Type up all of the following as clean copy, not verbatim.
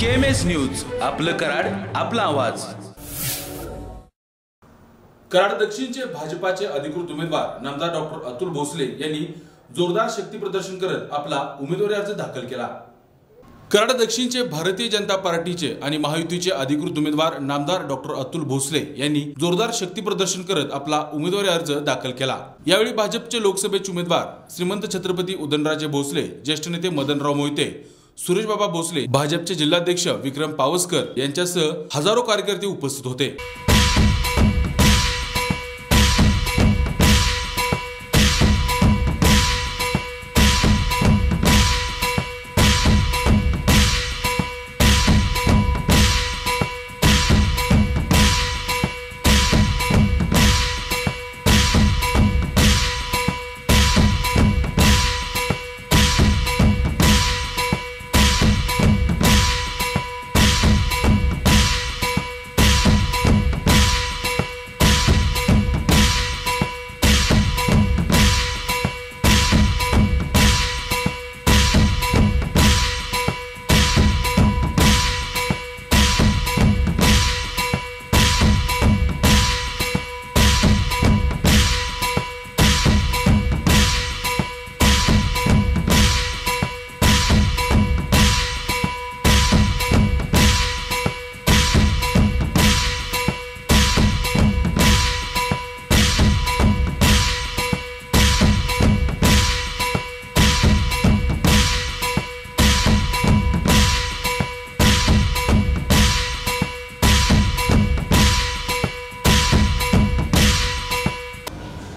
KMS news, आपलं कराड, आपला आवाज। कराड दक्षिणचे भाजपाचे अधिकृत उमेदवार नामदार डॉक्टर अतुल भोसले यांनी जोरदार शक्ती प्रदर्शन करत आपला उमेदवारी अर्ज दाखल केला। कराड दक्षिणचे भारतीय जनता पार्टीचे आणि महायुतीचे अधिकृत उमेदवार नामदार डॉक्टर अतुल भोसले यांनी जोरदार शक्ती प्रदर्शन करत आपला उमेदवारी अर्ज दाखल केला। यावेळी भाजपचे लोकसभेचे उमेदवार श्रीमंत छत्रपती उदयनराजे भोसले, ज्येष्ठ नेते मदनराव मोहिते, सुरेश बाबा भोसले, भाजपचे जिल्हाध्यक्ष विक्रम पावसकर यांच्यासह हजारो कार्यकर्ते उपस्थित होते।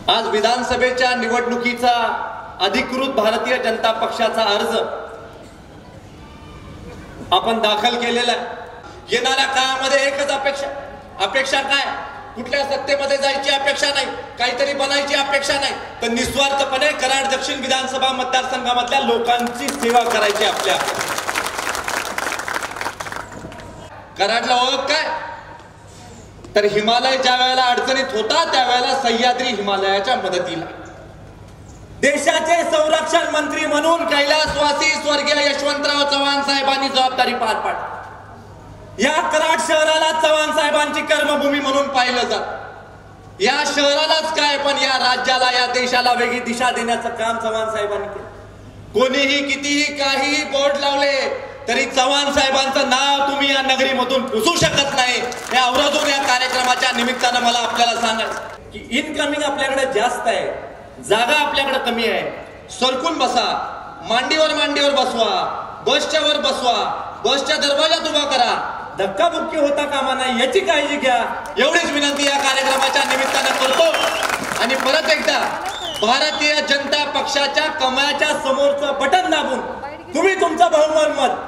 आज विधानसभेच्या निवडणुकीचा अधिकृत भारतीय जनता पक्षाचा अर्ज आपण दाखल केलेला आहे। येणाऱ्या काळामध्ये एकच अपेक्षा काय? कुठल्या सत्तेमध्ये जायची अपेक्षा नाही, काहीतरी बनायची अपेक्षा नाही, तर निस्वार्थपणे कराड दक्षिण विधानसभा मतदारसंघामधल्या लोकांची सेवा करायची आपल्या। कराडला ओळख काय? तर हिमालय ज्या वेळेला अडचणीत होता त्यावेळेला सह्याद्री हिमालयाच्या मदतीला देशाचे संरक्षण मंत्री म्हणून कैलासवासी स्वर्गीय यशवंतराव चव्हाण साहेबांनी जबाबदारी पार पाडली। या कराड शहराला चव्हाण साहेबांची कर्मभूमी म्हणून पाहिलं जात। या शहरालाच काय पण या राज्याला, या देशाला वेगळी दिशा देण्याचं काम चव्हाण साहेबांनी केलं। कोणीही कितीही काही बोर्ड लावले तरी चव्हाण साहेबांचं नाव तुम्ही या नगरीमधून पुसू शकत नाही। हे आवर्जून या कार्यक्रमाच्या निमित्तानं मला आपल्याला सांगायचं की इनकमिंग आपल्याकडे जास्त आहे, जागा आपल्याकडे कमी आहे। सरकून बसा, मांडीवर बसवा, बसच्या वर बसवा, बसच्या दरवाजात उभा करा, धक्काबुक्की होता कामा नाही याची काळजी घ्या, एवढीच विनंती या कार्यक्रमाच्या निमित्तानं करतो। आणि परत एकदा भारतीय जनता पक्षाच्या कमळाच्या समोरचं बटन दाबून तुम्ही तुमचं बहुमत मत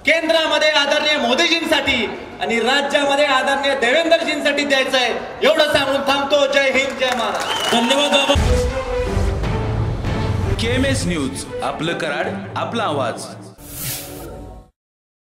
केंद्रामध्ये आदरणीय मोदीजींसाठी आणि राज्यामध्ये आदरणीय देवेंद्रजींसाठी द्यायचंय, एवढं सांगून थांबतो। जय हिंद, जय महाराष्ट्र। धन्यवाद। KMS न्यूज, आपलं कराड, आपला आवाज।